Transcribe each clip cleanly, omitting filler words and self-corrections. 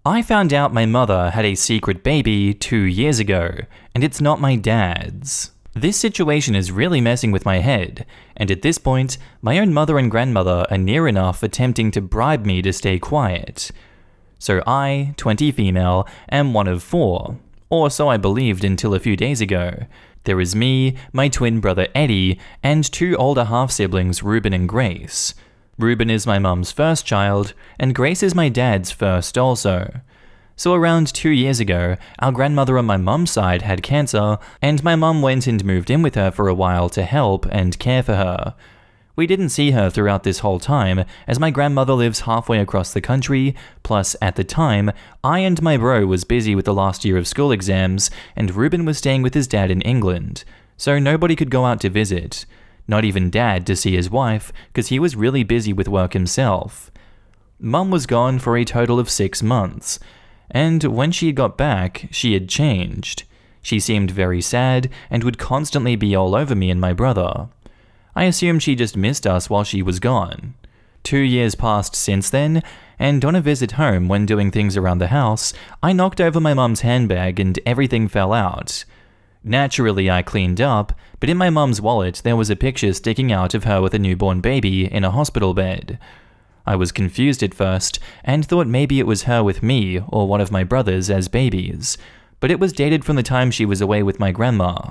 I found out my mother had a secret baby 2 years ago, and it's not my dad's. This situation is really messing with my head, and at this point, my own mother and grandmother are near enough attempting to bribe me to stay quiet. So I, 20 female, am one of 4, or so I believed until a few days ago. There is me, my twin brother Eddie, and 2 older half-siblings Ruben and Grace. Ruben is my mum's first child, and Grace is my dad's first also. So around 2 years ago, our grandmother on my mum's side had cancer, and my mum went and moved in with her for a while to help and care for her. We didn't see her throughout this whole time, as my grandmother lives halfway across the country, plus at the time, I and my bro was busy with the last year of school exams, and Ruben was staying with his dad in England, so nobody could go out to visit. Not even Dad to see his wife, because he was really busy with work himself. Mum was gone for a total of 6 months, and when she got back, she had changed. She seemed very sad and would constantly be all over me and my brother. I assumed she just missed us while she was gone. 2 years passed since then, and on a visit home when doing things around the house, I knocked over my mum's handbag and everything fell out. Naturally, I cleaned up, but in my mum's wallet there was a picture sticking out of her with a newborn baby in a hospital bed. I was confused at first, and thought maybe it was her with me or one of my brothers as babies, but it was dated from the time she was away with my grandma.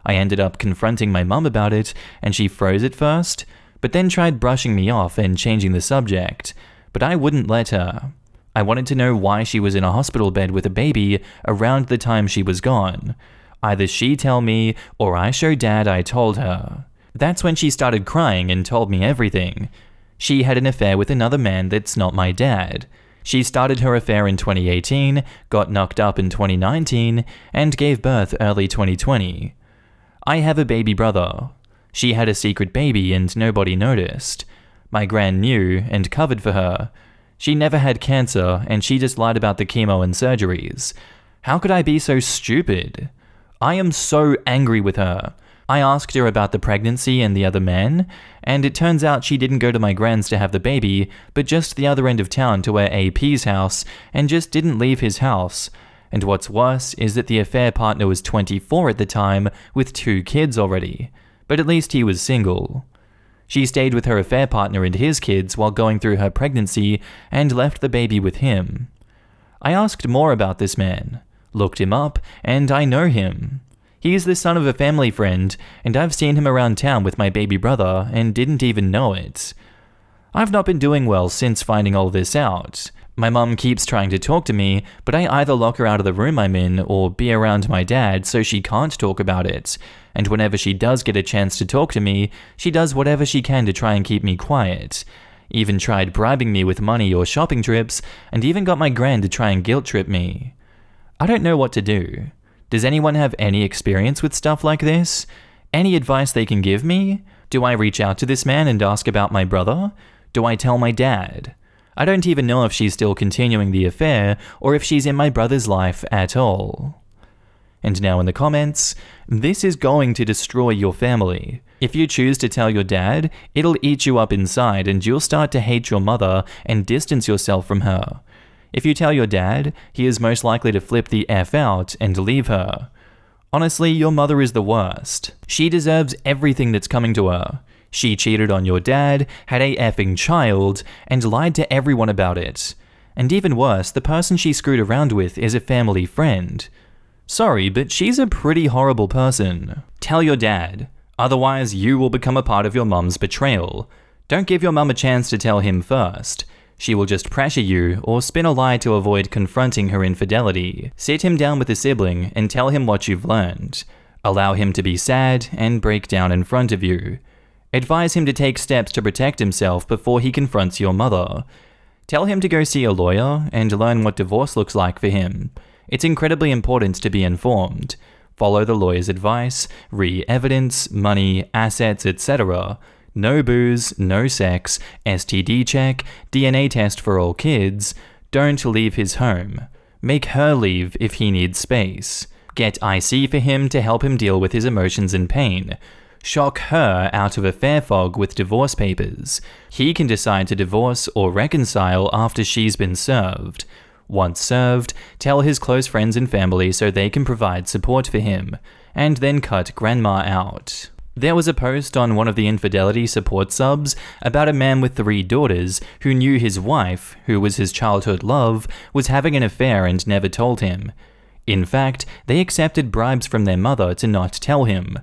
I ended up confronting my mum about it, and she froze at first, but then tried brushing me off and changing the subject, but I wouldn't let her. I wanted to know why she was in a hospital bed with a baby around the time she was gone. Either she tell me, or I show Dad I told her. That's when she started crying and told me everything. She had an affair with another man that's not my dad. She started her affair in 2018, got knocked up in 2019, and gave birth early 2020. I have a baby brother. She had a secret baby and nobody noticed. My gran knew and covered for her. She never had cancer, and she just lied about the chemo and surgeries. How could I be so stupid? I am so angry with her. I asked her about the pregnancy and the other man, and it turns out she didn't go to my gran's to have the baby, but just the other end of town to where AP's house, and just didn't leave his house. And what's worse is that the affair partner was 24 at the time, with 2 kids already. But at least he was single. She stayed with her affair partner and his kids while going through her pregnancy, and left the baby with him. I asked more about this man. Looked him up, and I know him. He's the son of a family friend, and I've seen him around town with my baby brother and didn't even know it. I've not been doing well since finding all this out. My mum keeps trying to talk to me, but I either lock her out of the room I'm in or be around my dad so she can't talk about it, and whenever she does get a chance to talk to me, she does whatever she can to try and keep me quiet. Even tried bribing me with money or shopping trips, and even got my gran to try and guilt trip me. I don't know what to do. Does anyone have any experience with stuff like this? Any advice they can give me? Do I reach out to this man and ask about my brother? Do I tell my dad? I don't even know if she's still continuing the affair or if she's in my brother's life at all. And now in the comments, this is going to destroy your family. If you choose to tell your dad, it'll eat you up inside and you'll start to hate your mother and distance yourself from her. If you tell your dad, he is most likely to flip the F out and leave her. Honestly, your mother is the worst. She deserves everything that's coming to her. She cheated on your dad, had a effing child, and lied to everyone about it. And even worse, the person she screwed around with is a family friend. Sorry, but she's a pretty horrible person. Tell your dad. Otherwise, you will become a part of your mum's betrayal. Don't give your mum a chance to tell him first. She will just pressure you or spin a lie to avoid confronting her infidelity. Sit him down with a sibling and tell him what you've learned. Allow him to be sad and break down in front of you. Advise him to take steps to protect himself before he confronts your mother. Tell him to go see a lawyer and learn what divorce looks like for him. It's incredibly important to be informed. Follow the lawyer's advice, evidence, money, assets, etc. No booze, no sex, STD check, DNA test for all kids. Don't leave his home. Make her leave if he needs space. Get IC for him to help him deal with his emotions and pain. Shock her out of affair fog with divorce papers. He can decide to divorce or reconcile after she's been served. Once served, tell his close friends and family so they can provide support for him, and then cut grandma out. There was a post on one of the infidelity support subs about a man with 3 daughters who knew his wife, who was his childhood love, was having an affair and never told him. In fact, they accepted bribes from their mother to not tell him.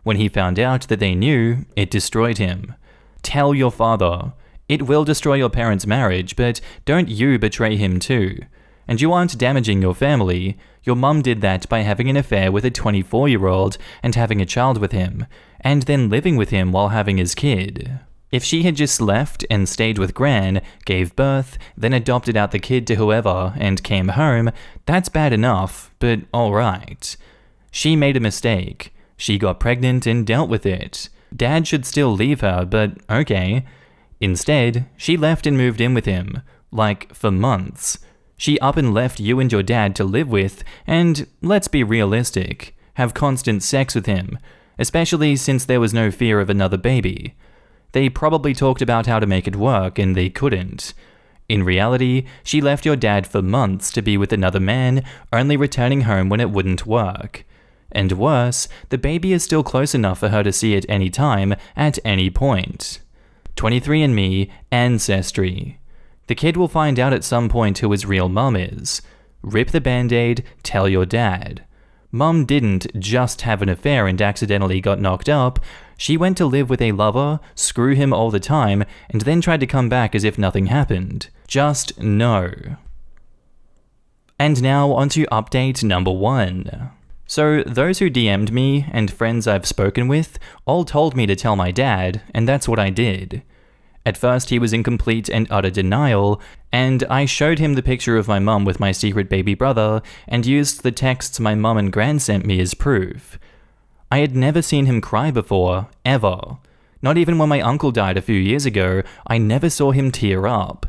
When he found out that they knew, it destroyed him. Tell your father. It will destroy your parents' marriage, but don't you betray him too. And you aren't damaging your family. Your mum did that by having an affair with a 24-year-old and having a child with him, and then living with him while having his kid. If she had just left and stayed with Gran, gave birth, then adopted out the kid to whoever and came home, that's bad enough, but alright. She made a mistake. She got pregnant and dealt with it. Dad should still leave her, but okay. Instead, she left and moved in with him, like for months. She up and left you and your dad to live with, and let's be realistic, have constant sex with him, especially since there was no fear of another baby. They probably talked about how to make it work, and they couldn't. In reality, she left your dad for months to be with another man, only returning home when it wouldn't work. And worse, the baby is still close enough for her to see it any time, at any point. 23andMe Ancestry. The kid will find out at some point who his real mum is. Rip the band-aid, tell your dad. Mum didn't just have an affair and accidentally got knocked up. She went to live with a lover, screw him all the time, and then tried to come back as if nothing happened. Just no. And now onto update number 1. So those who DM'd me and friends I've spoken with all told me to tell my dad, and that's what I did. At first he was in complete and utter denial, and I showed him the picture of my mum with my secret baby brother and used the texts my mum and Gran sent me as proof. I had never seen him cry before, ever. Not even when my uncle died a few years ago, I never saw him tear up.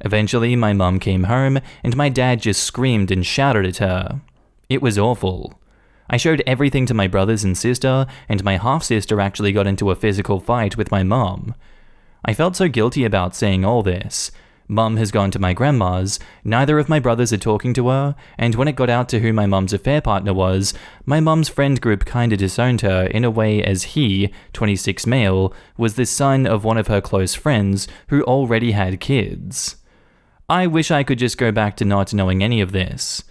Eventually my mum came home and my dad just screamed and shouted at her. It was awful. I showed everything to my brothers and sister, and my half-sister actually got into a physical fight with my mum. I felt so guilty about saying all this. Mum has gone to my grandma's, neither of my brothers are talking to her, and when it got out to who my mum's affair partner was, my mum's friend group kinda disowned her in a way as he, 26 male, was the son of one of her close friends who already had kids. I wish I could just go back to not knowing any of this.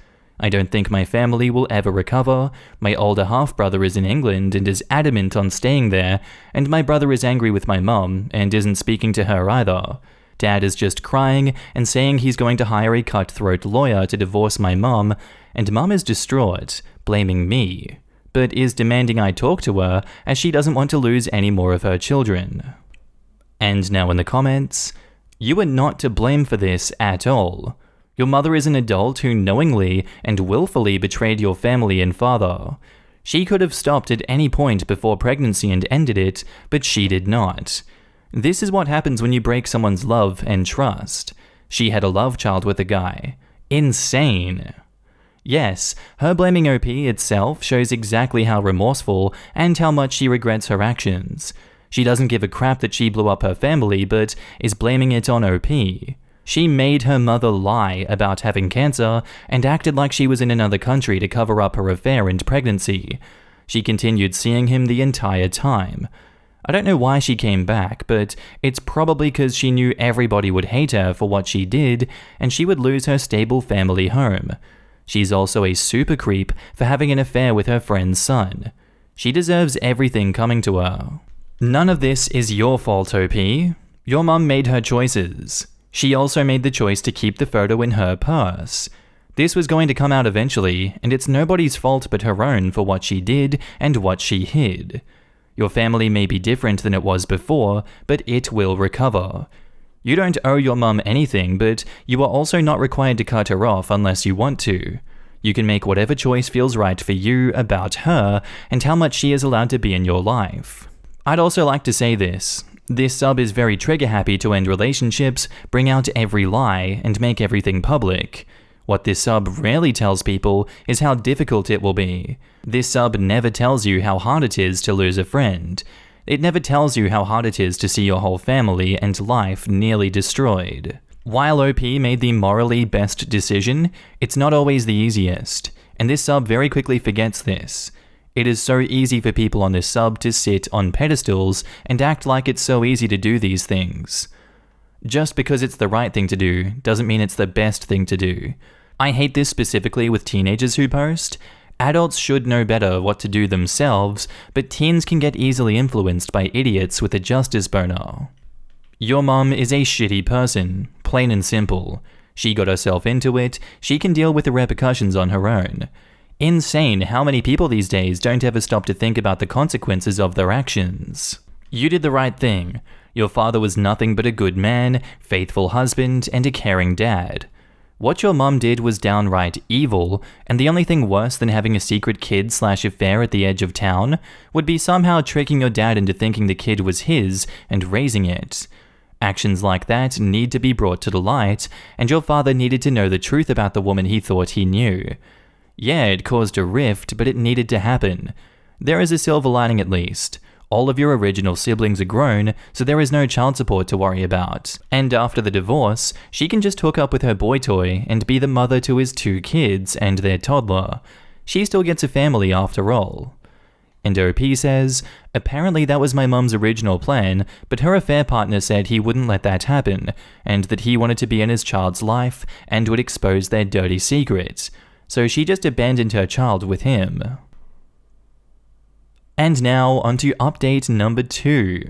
I don't think my family will ever recover. My older half-brother is in England and is adamant on staying there, and my brother is angry with my mum and isn't speaking to her either. Dad is just crying and saying he's going to hire a cutthroat lawyer to divorce my mum, and mum is distraught, blaming me, but is demanding I talk to her as she doesn't want to lose any more of her children. And now in the comments, you are not to blame for this at all. Your mother is an adult who knowingly and willfully betrayed your family and father. She could have stopped at any point before pregnancy and ended it, but she did not. This is what happens when you break someone's love and trust. She had a love child with a guy. Insane. Yes, her blaming OP itself shows exactly how remorseful and how much she regrets her actions. She doesn't give a crap that she blew up her family, but is blaming it on OP. She made her mother lie about having cancer and acted like she was in another country to cover up her affair and pregnancy. She continued seeing him the entire time. I don't know why she came back, but it's probably because she knew everybody would hate her for what she did and she would lose her stable family home. She's also a super creep for having an affair with her friend's son. She deserves everything coming to her. None of this is your fault, OP. Your mum made her choices. She also made the choice to keep the photo in her purse. This was going to come out eventually, and it's nobody's fault but her own for what she did and what she hid. Your family may be different than it was before, but it will recover. You don't owe your mum anything, but you are also not required to cut her off unless you want to. You can make whatever choice feels right for you about her and how much she is allowed to be in your life. I'd also like to say this. This sub is very trigger-happy to end relationships, bring out every lie, and make everything public. What this sub rarely tells people is how difficult it will be. This sub never tells you how hard it is to lose a friend. It never tells you how hard it is to see your whole family and life nearly destroyed. While OP made the morally best decision, it's not always the easiest, and this sub very quickly forgets this. It is so easy for people on this sub to sit on pedestals and act like it's so easy to do these things. Just because it's the right thing to do doesn't mean it's the best thing to do. I hate this specifically with teenagers who post. Adults should know better what to do themselves, but teens can get easily influenced by idiots with a justice boner. Your mom is a shitty person, plain and simple. She got herself into it, she can deal with the repercussions on her own. Insane how many people these days don't ever stop to think about the consequences of their actions. You did the right thing. Your father was nothing but a good man, faithful husband, and a caring dad. What your mom did was downright evil, and the only thing worse than having a secret kid/affair at the edge of town would be somehow tricking your dad into thinking the kid was his and raising it. Actions like that need to be brought to the light, and your father needed to know the truth about the woman he thought he knew. Yeah, it caused a rift, but it needed to happen. There is a silver lining at least. All of your original siblings are grown, so there is no child support to worry about. And after the divorce, she can just hook up with her boy toy and be the mother to his 2 kids and their toddler. She still gets a family after all. And OP says, apparently that was my mum's original plan, but her affair partner said he wouldn't let that happen, and that he wanted to be in his child's life and would expose their dirty secret. So she just abandoned her child with him. And now onto update number 2.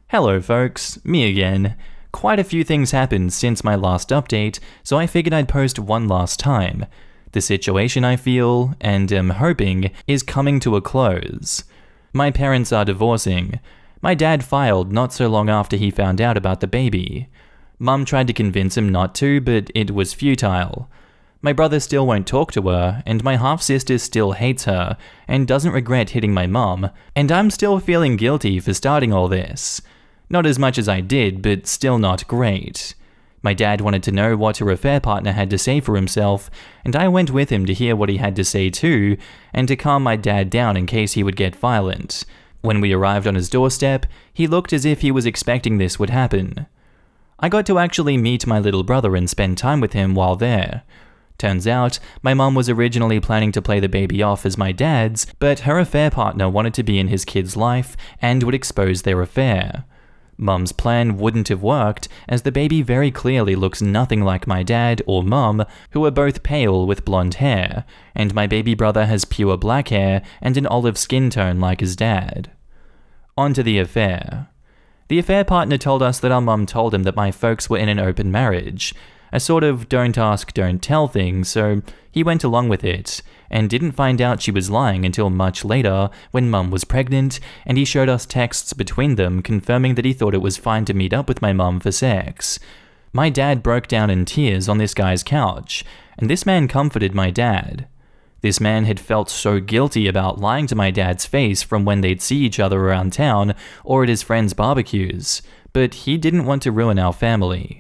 Hello folks, me again. Quite a few things happened since my last update, so I figured I'd post one last time. The situation I feel, and am hoping, is coming to a close. My parents are divorcing. My dad filed not so long after he found out about the baby. Mum tried to convince him not to, but it was futile. My brother still won't talk to her, and my half-sister still hates her, and doesn't regret hitting my mum, and I'm still feeling guilty for starting all this. Not as much as I did, but still not great. My dad wanted to know what her affair partner had to say for himself, and I went with him to hear what he had to say too, and to calm my dad down in case he would get violent. When we arrived on his doorstep, he looked as if he was expecting this would happen. I got to actually meet my little brother and spend time with him while there. Turns out, my mum was originally planning to play the baby off as my dad's, but her affair partner wanted to be in his kid's life and would expose their affair. Mum's plan wouldn't have worked, as the baby very clearly looks nothing like my dad or mum, who are both pale with blonde hair, and my baby brother has pure black hair and an olive skin tone like his dad. On to the affair. The affair partner told us that our mum told him that my folks were in an open marriage, a sort of don't ask, don't tell thing, so he went along with it, and didn't find out she was lying until much later when mum was pregnant, and he showed us texts between them confirming that he thought it was fine to meet up with my mum for sex. My dad broke down in tears on this guy's couch, and this man comforted my dad. This man had felt so guilty about lying to my dad's face from when they'd see each other around town or at his friends' barbecues, but he didn't want to ruin our family.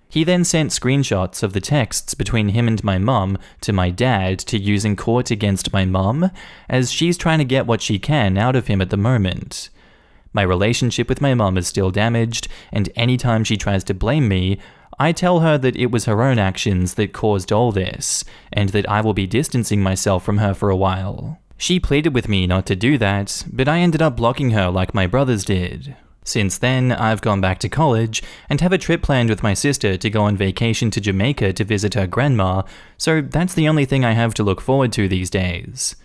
He then sent screenshots of the texts between him and my mum to my dad to use in court against my mum, as she's trying to get what she can out of him at the moment. My relationship with my mum is still damaged, and anytime she tries to blame me, I tell her that it was her own actions that caused all this, and that I will be distancing myself from her for a while. She pleaded with me not to do that, but I ended up blocking her like my brothers did. Since then, I've gone back to college and have a trip planned with my sister to go on vacation to Jamaica to visit her grandma, so that's the only thing I have to look forward to these days.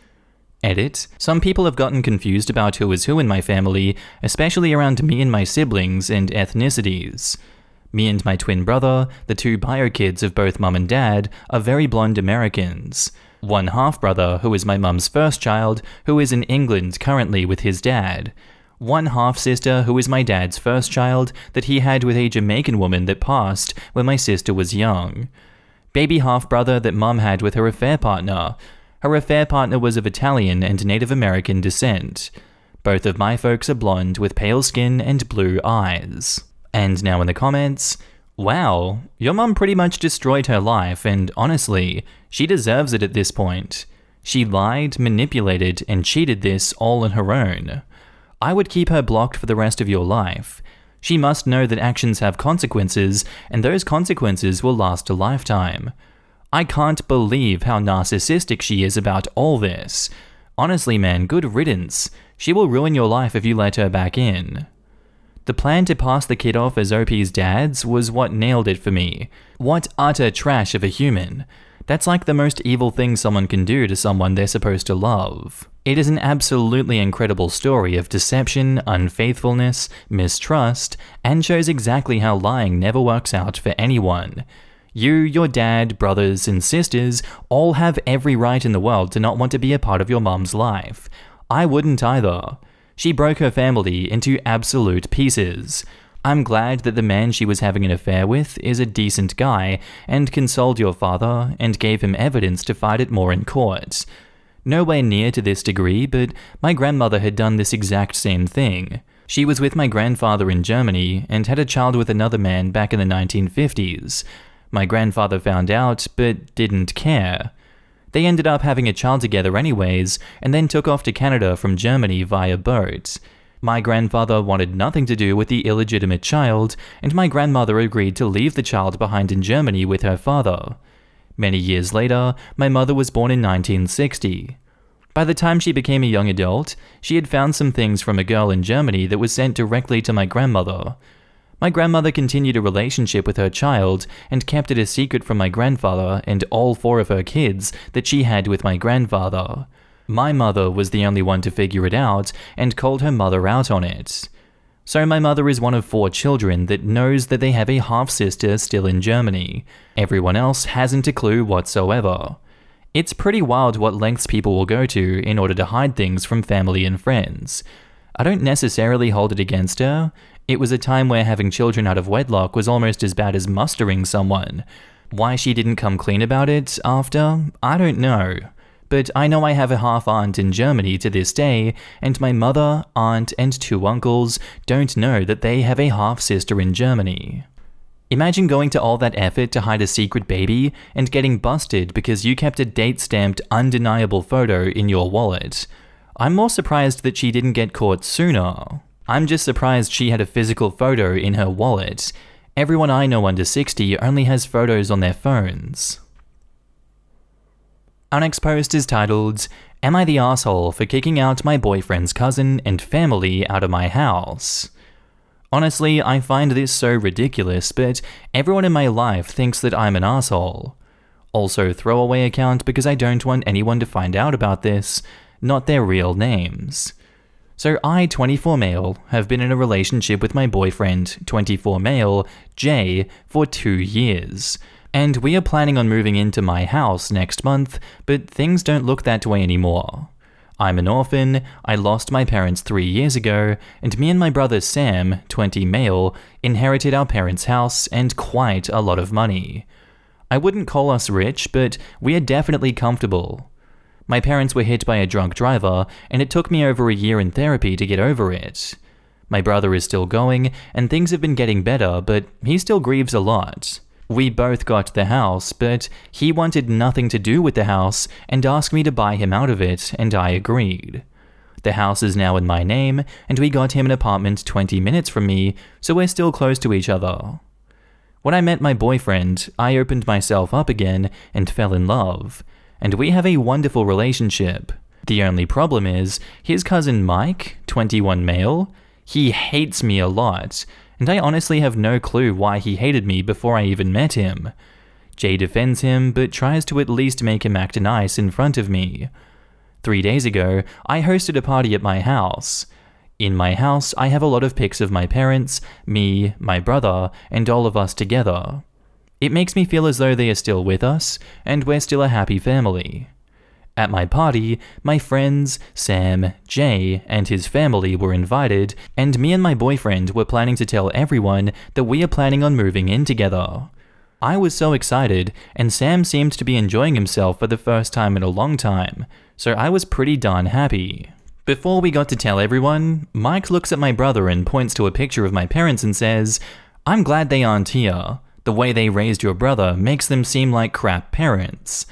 Edit. Some people have gotten confused about who is who in my family, especially around me and my siblings and ethnicities. Me and my twin brother, the 2 bio kids of both mum and dad, are very blonde Americans. One half-brother, who is my mum's first child, who is in England currently with his dad. One half-sister who is my dad's first child that he had with a Jamaican woman that passed when my sister was young. Baby half-brother that mum had with her affair partner. Her affair partner was of Italian and Native American descent. Both of my folks are blonde with pale skin and blue eyes. And now in the comments, wow, your mum pretty much destroyed her life, and honestly, she deserves it at this point. She lied, manipulated, and cheated this all on her own. I would keep her blocked for the rest of your life. She must know that actions have consequences, and those consequences will last a lifetime. I can't believe how narcissistic she is about all this. Honestly, man, good riddance. She will ruin your life if you let her back in. The plan to pass the kid off as OP's dad's was what nailed it for me. What utter trash of a human. That's like the most evil thing someone can do to someone they're supposed to love. It is an absolutely incredible story of deception, unfaithfulness, mistrust, and shows exactly how lying never works out for anyone. You, your dad, brothers, and sisters all have every right in the world to not want to be a part of your mum's life. I wouldn't either. She broke her family into absolute pieces. I'm glad that the man she was having an affair with is a decent guy and consoled your father and gave him evidence to fight it more in court. Nowhere near to this degree, but my grandmother had done this exact same thing. She was with my grandfather in Germany and had a child with another man back in the 1950s. My grandfather found out, but didn't care. They ended up having a child together anyways, and then took off to Canada from Germany via boat. My grandfather wanted nothing to do with the illegitimate child, and my grandmother agreed to leave the child behind in Germany with her father. Many years later, my mother was born in 1960. By the time she became a young adult, she had found some things from a girl in Germany that was sent directly to my grandmother. My grandmother continued a relationship with her child and kept it a secret from my grandfather and all 4 of her kids that she had with my grandfather. My mother was the only one to figure it out and called her mother out on it. So my mother is one of 4 children that knows that they have a half-sister still in Germany. Everyone else hasn't a clue whatsoever. It's pretty wild what lengths people will go to in order to hide things from family and friends. I don't necessarily hold it against her. It was a time where having children out of wedlock was almost as bad as mustering someone. Why she didn't come clean about it after, I don't know. But I know I have a half-aunt in Germany to this day, and my mother, aunt, and 2 uncles don't know that they have a half-sister in Germany. Imagine going to all that effort to hide a secret baby and getting busted because you kept a date-stamped, undeniable photo in your wallet. I'm more surprised that she didn't get caught sooner. I'm just surprised she had a physical photo in her wallet. Everyone I know under 60 only has photos on their phones. Our next post is titled, "Am I the asshole for kicking out my boyfriend's cousin and family out of my house?" Honestly, I find this so ridiculous, but everyone in my life thinks that I'm an asshole. Also, throwaway account because I don't want anyone to find out about this, not their real names. So I, 24 male, have been in a relationship with my boyfriend, 24 male, Jay, for 2 years. And we are planning on moving into my house next month, but things don't look that way anymore. I'm an orphan, I lost my parents 3 years ago, and me and my brother Sam, 20 male, inherited our parents' house and quite a lot of money. I wouldn't call us rich, but we are definitely comfortable. My parents were hit by a drunk driver, and it took me over a year in therapy to get over it. My brother is still going, and things have been getting better, but he still grieves a lot. We both got the house, but he wanted nothing to do with the house and asked me to buy him out of it, and I agreed. The house is now in my name, and we got him an apartment 20 minutes from me, so we're still close to each other. When I met my boyfriend, I opened myself up again and fell in love. And we have a wonderful relationship. The only problem is, his cousin Mike, 21 male, he hates me a lot, and I honestly have no clue why he hated me before I even met him. Jay defends him, but tries to at least make him act nice in front of me. 3 days ago, I hosted a party at my house. In my house, I have a lot of pics of my parents, me, my brother, and all of us together. It makes me feel as though they are still with us, and we're still a happy family. At my party, my friends, Sam, Jay, and his family were invited, and me and my boyfriend were planning to tell everyone that we are planning on moving in together. I was so excited, and Sam seemed to be enjoying himself for the first time in a long time, so I was pretty darn happy. Before we got to tell everyone, Mike looks at my brother and points to a picture of my parents and says, "I'm glad they aren't here. The way they raised your brother makes them seem like crap parents."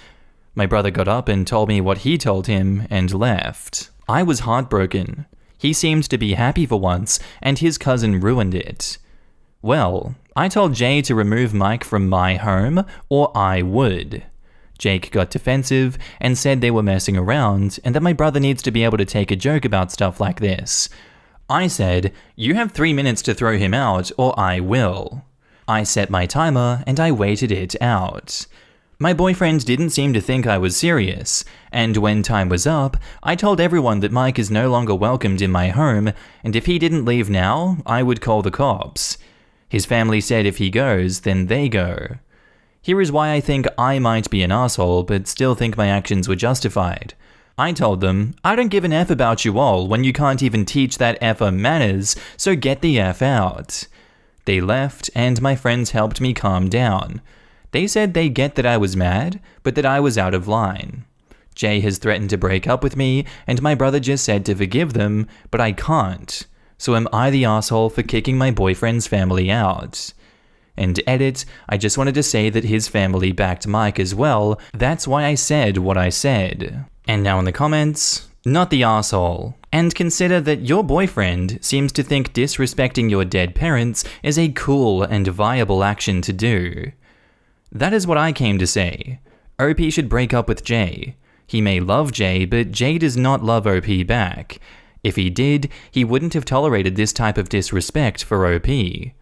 My brother got up and told me what he told him and left. I was heartbroken. He seemed to be happy for once, and his cousin ruined it. Well, I told Jay to remove Mike from my home, or I would. Jake got defensive and said they were messing around and that my brother needs to be able to take a joke about stuff like this. I said, "You have 3 minutes to throw him out or I will." I set my timer and I waited it out. My boyfriend didn't seem to think I was serious, and when time was up, I told everyone that Mike is no longer welcomed in my home, and if he didn't leave now, I would call the cops. His family said if he goes, then they go. Here is why I think I might be an asshole, but still think my actions were justified. I told them, "I don't give an F about you all when you can't even teach that F-er manners, so get the F out." They left, and my friends helped me calm down. They said they get that I was mad, but that I was out of line. Jay has threatened to break up with me, and my brother just said to forgive them, but I can't. So am I the asshole for kicking my boyfriend's family out? And edit, I just wanted to say that his family backed Mike as well. That's why I said what I said. And now in the comments, not the asshole. And consider that your boyfriend seems to think disrespecting your dead parents is a cool and viable action to do. That is what I came to say. OP should break up with Jay. He may love Jay, but Jay does not love OP back. If he did, he wouldn't have tolerated this type of disrespect for OP.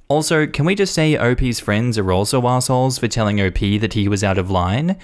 Also, can we just say OP's friends are also assholes for telling OP that he was out of line?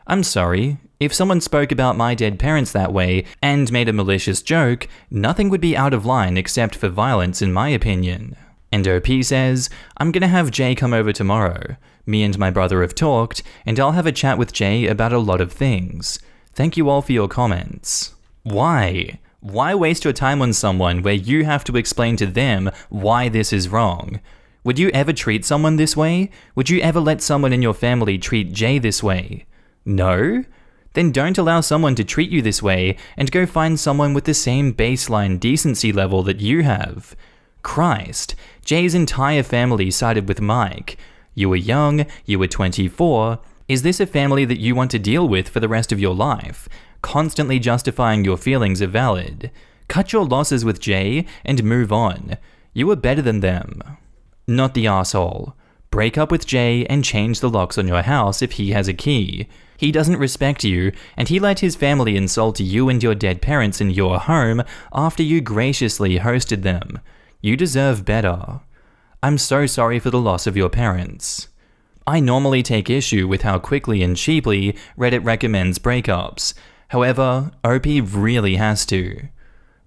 I'm sorry, if someone spoke about my dead parents that way and made a malicious joke, nothing would be out of line except for violence in my opinion. And OP says, "I'm gonna have Jay come over tomorrow. Me and my brother have talked, and I'll have a chat with Jay about a lot of things. Thank you all for your comments." Why? Why waste your time on someone where you have to explain to them why this is wrong? Would you ever treat someone this way? Would you ever let someone in your family treat Jay this way? No? Then don't allow someone to treat you this way and go find someone with the same baseline decency level that you have. Christ, Jay's entire family sided with Mike. You were young, you were 24. Is this a family that you want to deal with for the rest of your life? Constantly justifying your feelings are valid. Cut your losses with Jay and move on. You are better than them. Not the asshole. Break up with Jay and change the locks on your house if he has a key. He doesn't respect you, and he let his family insult you and your dead parents in your home after you graciously hosted them. You deserve better. I'm so sorry for the loss of your parents. I normally take issue with how quickly and cheaply Reddit recommends breakups. However, OP really has to.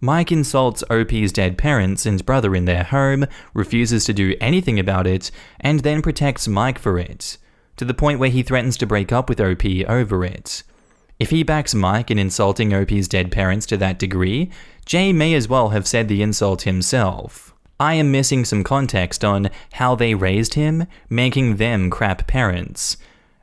Mike insults OP's dead parents and brother in their home, refuses to do anything about it, and then protects Mike for it, to the point where he threatens to break up with OP over it. If he backs Mike in insulting OP's dead parents to that degree, Jay may as well have said the insult himself. I am missing some context on how they raised him, making them crap parents.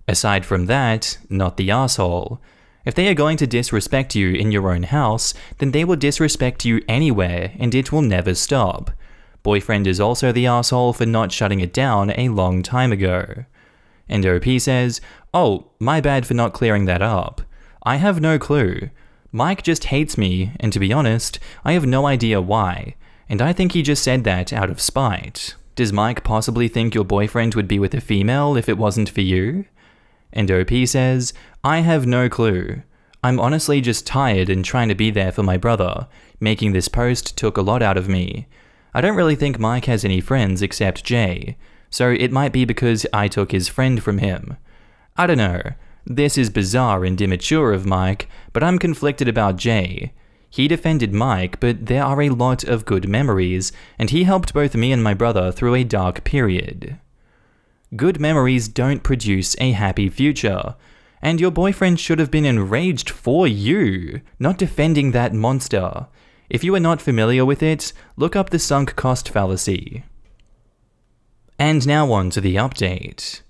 Aside from that, not the asshole. If they are going to disrespect you in your own house, then they will disrespect you anywhere and it will never stop. Boyfriend is also the asshole for not shutting it down a long time ago. And OP says, "Oh, my bad for not clearing that up. I have no clue. Mike just hates me, and to be honest, I have no idea why. And I think he just said that out of spite. Does Mike possibly think your boyfriend would be with a female if it wasn't for you?" And OP says, "I have no clue. I'm honestly just tired and trying to be there for my brother. Making this post took a lot out of me. I don't really think Mike has any friends except Jay, so it might be because I took his friend from him. I don't know. This is bizarre and immature of Mike, but I'm conflicted about Jay. He defended Mike, but there are a lot of good memories, and he helped both me and my brother through a dark period. Good memories don't produce a happy future, and your boyfriend should have been enraged for you, not defending that monster. If you are not familiar with it, look up the sunk cost fallacy." And now on to the update.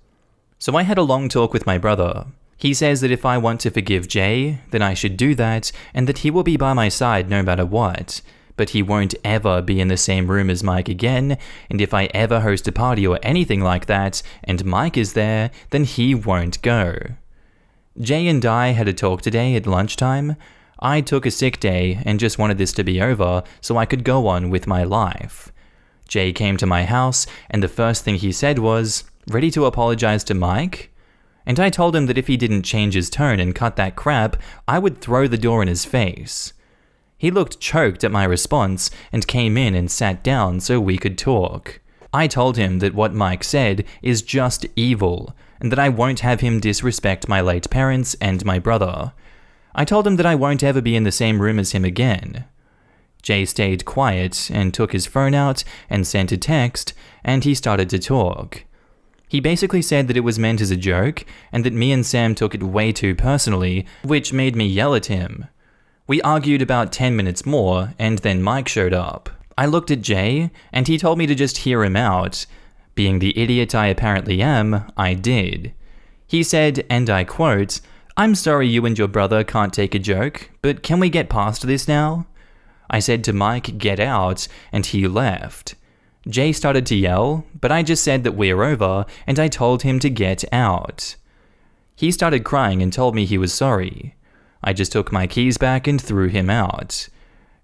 So I had a long talk with my brother. He says that if I want to forgive Jay, then I should do that, and that he will be by my side no matter what. But he won't ever be in the same room as Mike again, and if I ever host a party or anything like that, and Mike is there, then he won't go. Jay and I had a talk today at lunchtime. I took a sick day and just wanted this to be over so I could go on with my life. Jay came to my house, and the first thing he said was, "Ready to apologize to Mike?" And I told him that if he didn't change his tone and cut that crap, I would throw the door in his face. He looked choked at my response and came in and sat down so we could talk. I told him that what Mike said is just evil, and that I won't have him disrespect my late parents and my brother. I told him that I won't ever be in the same room as him again. Jay stayed quiet and took his phone out and sent a text, and he started to talk. He basically said that it was meant as a joke, and that me and Sam took it way too personally, which made me yell at him. We argued about 10 minutes more, and then Mike showed up. I looked at Jay, and he told me to just hear him out. Being the idiot I apparently am, I did. He said, and I quote, "I'm sorry you and your brother can't take a joke, but can we get past this now?" I said to Mike, "Get out," and he left. Jay started to yell, but I just said that we're over, and I told him to get out. He started crying and told me he was sorry. I just took my keys back and threw him out.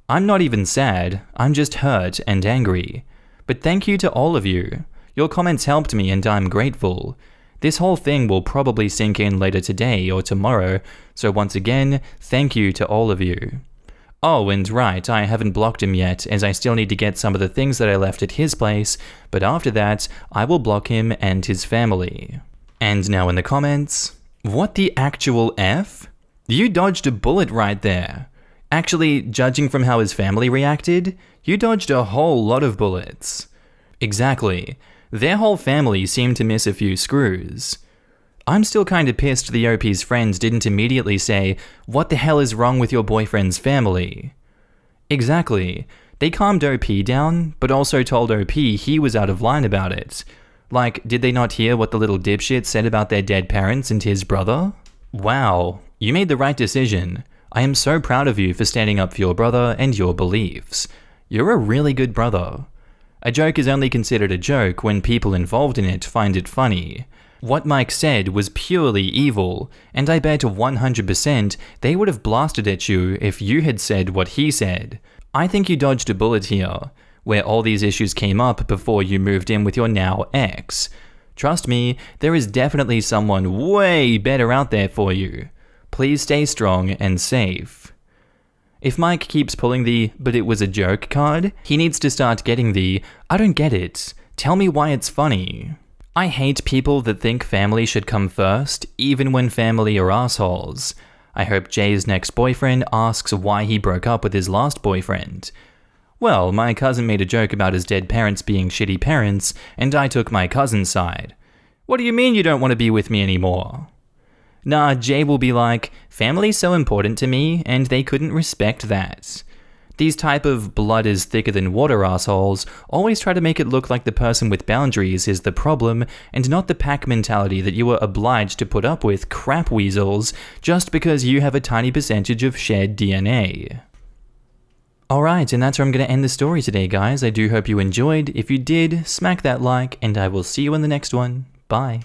I'm not even sad, I'm just hurt and angry. But thank you to all of you. Your comments helped me and I'm grateful. This whole thing will probably sink in later today or tomorrow, so once again, thank you to all of you. Oh, and right, I haven't blocked him yet, as I still need to get some of the things that I left at his place, but after that, I will block him and his family. And now in the comments, what the actual F? You dodged a bullet right there. Actually, judging from how his family reacted, you dodged a whole lot of bullets. Exactly. Their whole family seemed to miss a few screws. I'm still kinda pissed the OP's friends didn't immediately say, "What the hell is wrong with your boyfriend's family?" Exactly. They calmed OP down, but also told OP he was out of line about it. Like, did they not hear what the little dipshit said about their dead parents and his brother? Wow, you made the right decision. I am so proud of you for standing up for your brother and your beliefs. You're a really good brother. A joke is only considered a joke when people involved in it find it funny. What Mike said was purely evil, and I bet 100% they would have blasted at you if you had said what he said. I think you dodged a bullet here, where all these issues came up before you moved in with your now ex. Trust me, there is definitely someone way better out there for you. Please stay strong and safe. If Mike keeps pulling the "but it was a joke" card, he needs to start getting the "I don't get it, tell me why it's funny." I hate people that think family should come first, even when family are assholes. I hope Jay's next boyfriend asks why he broke up with his last boyfriend. Well, my cousin made a joke about his dead parents being shitty parents, and I took my cousin's side. What do you mean you don't want to be with me anymore? Nah, Jay will be like, family's so important to me, and they couldn't respect that. These type of blood is thicker than water assholes always try to make it look like the person with boundaries is the problem, and not the pack mentality that you are obliged to put up with crap weasels just because you have a tiny percentage of shared DNA. Alright, and that's where I'm going to end the story today, guys. I do hope you enjoyed. If you did, smack that like, and I will see you in the next one. Bye.